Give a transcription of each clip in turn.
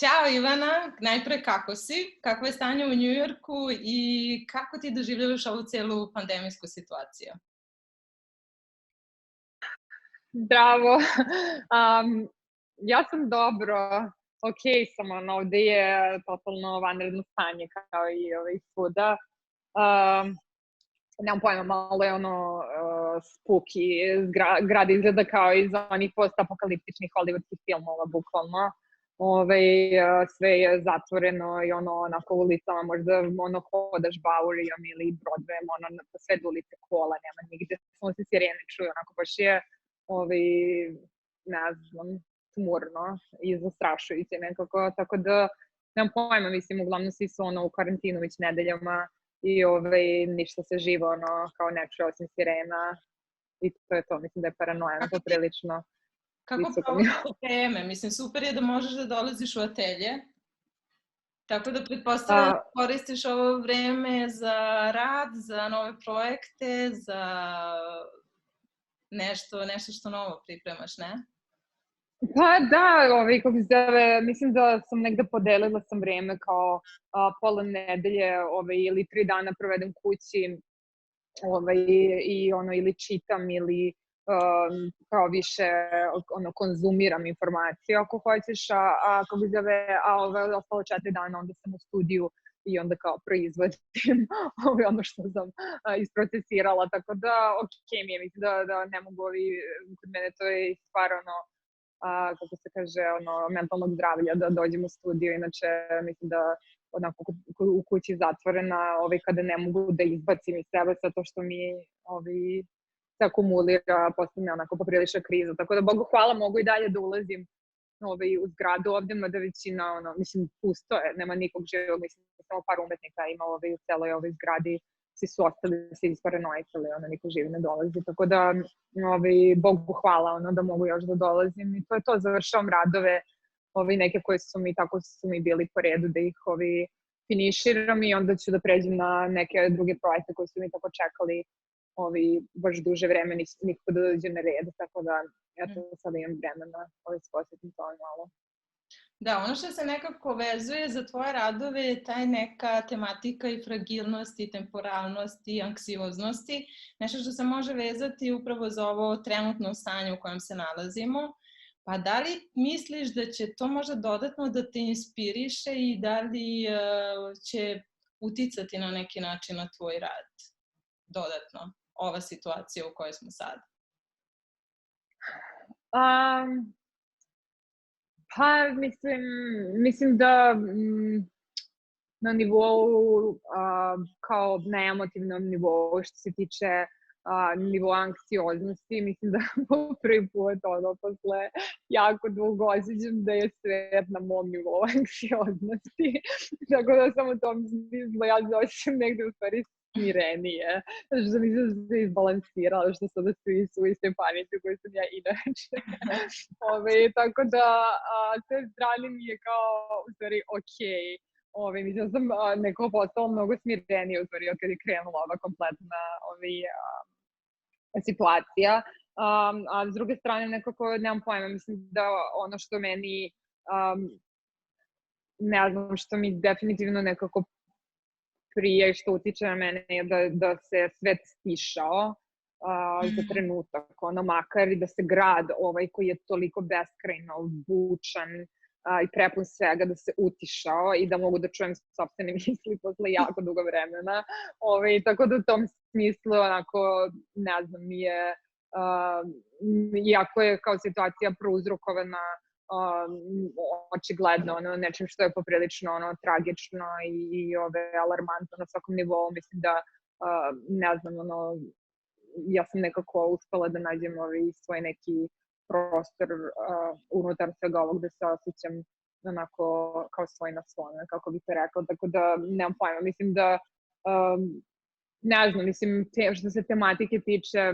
Ćao Ivana, najpre kako si? Kako je stanje u Njujorku i kako ti doživljavaš ovu celu pandemijsku situaciju? Zdravo. Ja sam dobro, okej sam, ovde je totalno vanredno stanje kao i svuda. Um, Nemam pojma, malo je spooky, grad izgleda kao iz onih postapokaliptičnih hollywoodskih filmova, bukvalno. Sve je zatvoreno i onako ulicama možda hodaš Boweryom ili Broadwayem, po sred ulice kola, nema nigde, samo se sirene čuju, onako baš je ovaj, ne znam, tmurno i zastrašujuće nekako, tako da nemam pojma, mislim, uglavnom svi su u karantinu već nedeljama i ništa se živo kao ne čuje osim sirena i to je to, mislim da je paranoja poprilično Kako visoka. provodiš vreme? Mislim, super je da možeš da dolaziš u atelje, tako da pretpostavljam da koristiš ovo vreme za rad, za nove projekte, za nešto što novo pripremaš, ne? Pa da, kako se zove, mislim da sam negde podelila sam vreme kao pola nedelje ili 3 dana provedem kući i ili čitam ili kao više konzumiram informacije ako hoćeš, kako se zove, ove ostalo 4 dana onda sam u studiju i onda kao proizvodim ono što sam isprocesirala, tako da okej mi je, mislim da ne mogu kod mene to je stvar kako se kaže, mentalnog zdravlja da dođem u studiju, inače mislim da onako u kući zatvorena, kada ne mogu da izbacim iz sebe sve to što mi se akumulira, postane onako poprilična kriza, tako da Bogu hvala mogu i dalje da ulazim u zgradu ovde, mada većina, mislim, pusto je, nema nikog živog, mislim, samo par umetnika ima u celoj ovoj zgradi, svi su ostali, svi isparanoicali, niko živi ne dolazi, tako da Bogu hvala, da mogu još da dolazim i to je to, završavam radove, neke koje tako su mi bili po redu da ih finiširam i onda ću da pređem na neke druge projekte koje su mi tako čekali baš duže vreme, nikako da dođe na red, tako da eto sada imam vremena se posvetim to malo. Da, ono što se nekako vezuje za tvoje radove je taj neka tematika i fragilnosti, temporalnosti, anksioznosti, nešto što se može vezati upravo za ovo trenutno stanje u kojem se nalazimo. Pa da li misliš da će to možda dodatno da te inspiriše i da li će uticati na neki način na tvoj rad dodatno, ova situacija u kojoj smo sad? Pa, mislim da na nivou, kao na emotivnom nivou, što se tiče nivoa anksioznosti, mislim da po prvi put, posle jako dugo osjećam da je svet na mom nivou anksioznosti, tako da sam u tom smislu ja se osjećam negde u stvari smirenije, što mislim da se izbalansirala, što sada svi su u istoj panici koju sam ja inače. Tako da, s te strane mi je kao, u stvari, okej. Mislim da sam nekako postala mnogo smirenije, u stvari, od kada je krenula ova kompletna situacija. A s druge strane, nekako, nemam pojma, mislim da ono što meni, ne znam, što mi definitivno nekako prije i što utiče na mene je da se svet stišao za trenutak, makar i da se grad koji je toliko beskrajno bučan i prepun svega, da se utišao i da mogu da čujem sopstvene misli posle jako dugo vremena. Tako da u tom smislu, onako, ne znam, iako je kao situacija prouzrokovana očigledno nečim što je poprilično tragično i alarmantno na svakom nivou, mislim da, ne znam, ja sam nekako uspela da nađem svoj neki prostor unutar svega ovog da se osjećam onako kao svoj na svome, kako bih to rekla, tako da nemam pojma, mislim da, ne znam, mislim, što se tematike tiče,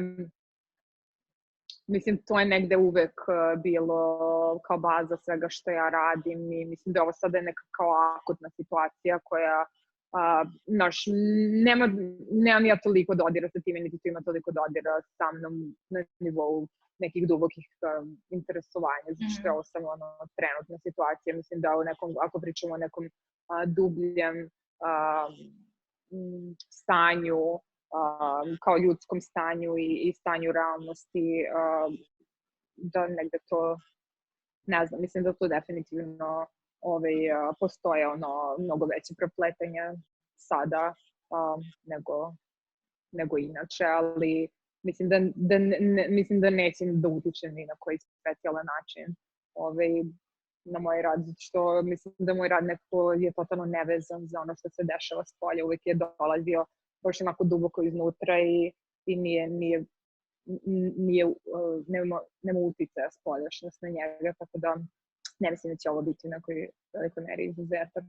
mislim, to je negde uvek bilo kao baza svega što ja radim i mislim da ovo sada je neka kao akutna situacija koja, nemam ja toliko dodira sa time, niti to ima toliko dodira sa mnom na nivou nekih dubokih interesovanja, zato što je ovo samo trenutna situacija. Mislim da ako pričamo o nekom dubljem stanju, kao ljudskom stanju i stanju realnosti, da negde to, ne znam, mislim da to definitivno postoje mnogo veće prepletanje sada nego inače, ali mislim da neće da utiče ni na koji specijalan način na moj rad, zato što mislim da moj rad nekako je totalno nevezan za ono što se dešava s polja, uvek je dolazio baš onako duboko iznutra i nema uticaja spoljašnjost na njega, tako da ne mislim da će ovo biti u nekoj velikoj meri izuzetak.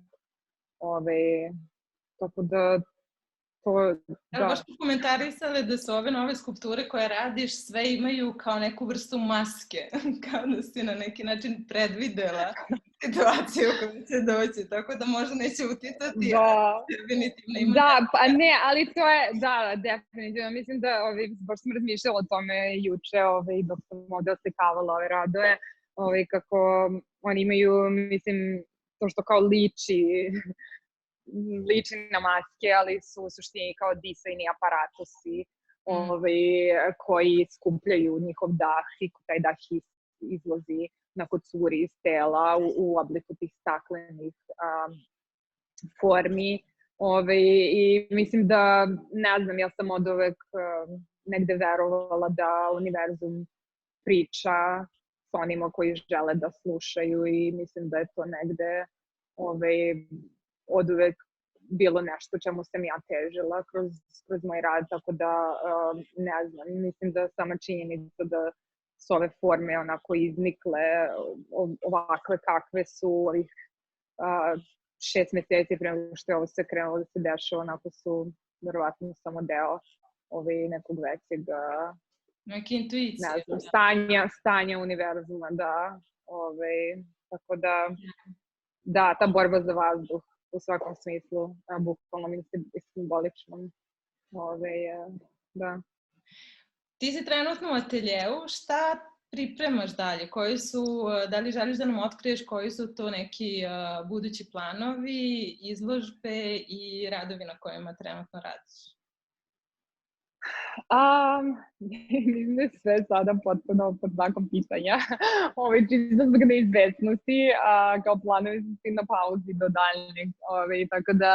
Tako da Da. Baš smo komentarisali da su ove nove skulpture koje radiš sve imaju kao neku vrstu maske, kao da si na neki način predvidela situaciju u kojoj će doći, tako da možda neće uticati, ali definitivno ima. Da, pa ne, ali to je, da, definitivno, mislim da, baš sam razmišljala o tome juče, dok sam ovde oslikavala ove radove, kako oni imaju, mislim, to što kao liči na maske, ali su u suštini kao disajni aparatusi koji skupljaju njihov dah i taj dah izlazi onako curi iz tela u obliku tih staklenih formi. I mislim da, ne znam, ja sam od uvek negde verovala da univerzum priča s onima koji žele da slušaju i mislim da je to negde od uvek bilo nešto čemu sam ja težila kroz moj rad, tako da ne znam, mislim da sama činjenica da su ove forme onako iznikle ovakve kakve su ovih 6 meseci prema što je ovo sve krenulo da se dešava, onako su verovatno samo deo nekog većeg neke intuicije. Ne znam, stanja univerzuma, da. Tako da, ta borba za vazduh u svakom smislu, bukvalnom i simboličnom. Da. Ti si trenutno u ateljeu, šta pripremaš dalje? Da li želiš da nam otkriješ koji su to neki budući planovi, izložbe i radovi na kojima trenutno radiš? Mislim da je sve sada potpuno pod znakom pitanja. Čisto zbog neizvesnosti, kao planovi su svi na pauzi do daljnjeg. Tako da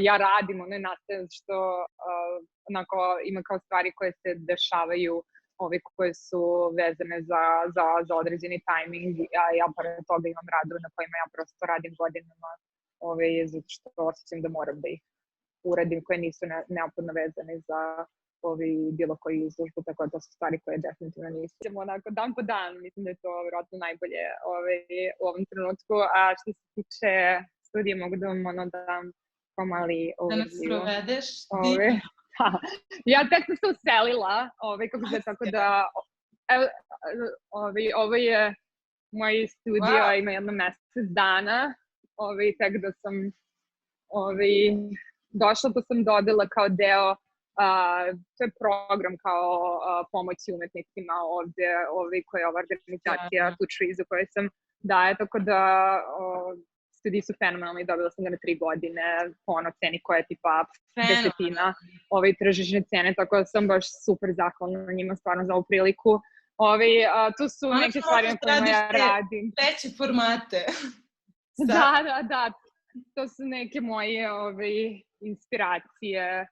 ja radim, ono je nastaje što onako ima kao stvari koje se dešavaju, koje su vezane za određeni tajming, a ja pored toga imam radove na kojima ja prosto radim godinama, zato što osjećam da moram da ih uradim, koje nisu neophodno vezane za bilo koji izložbu, tako da to su stvari koje definitivno nisu. Onako dan po dan, mislim da je to vjerojatno najbolje u ovom trenutku, a što se tiče studije mogu da vam dam pomali overview. Da nas provedeš? Ja tek sam se uselila, tako da ovo je moj studio, ima jedno mesec dana, tek da sam došla, to sam dodala kao deo. To je program kao pomoći umetnicima ovdje koja je ova organizacija Two Trees u kojoj sam daje, tako da studiji su fenomenalni, dobila sam ga na 3 godine po ceni koja je tipa desetina tržišne cene, tako da sam baš super zahvalna njima stvarno za ovu priliku. Tu su neke stvari na kojima ja radim. Veće formate. Da, to su neke moje inspiracije,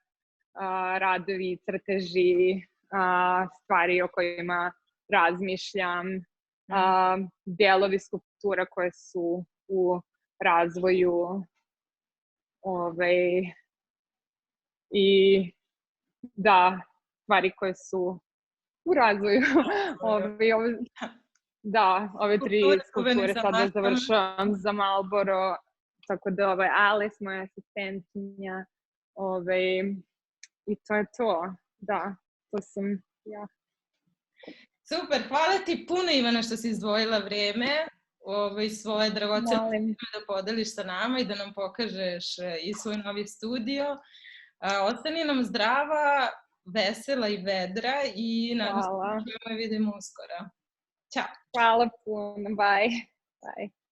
radovi, crteži, stvari o kojima razmišljam, delovi skulptura koje su u razvoju i da, stvari koje su u razvoju. Da, ove 3 skulpture sada završavam za Marlboro, tako da ovo je Alice, moja asistentkinja, i to je to, da, to sam ja. Super, hvala ti puno Ivana što si izdvojila vreme, svoje dragocene da podeliš sa nama i da nam pokažeš i svoj novi studio. Ostani nam zdrava, vesela i vedra i nadam se da Hvala. ćemo je vidimo uskoro. Ćao! Hvala puno, bye. Bye.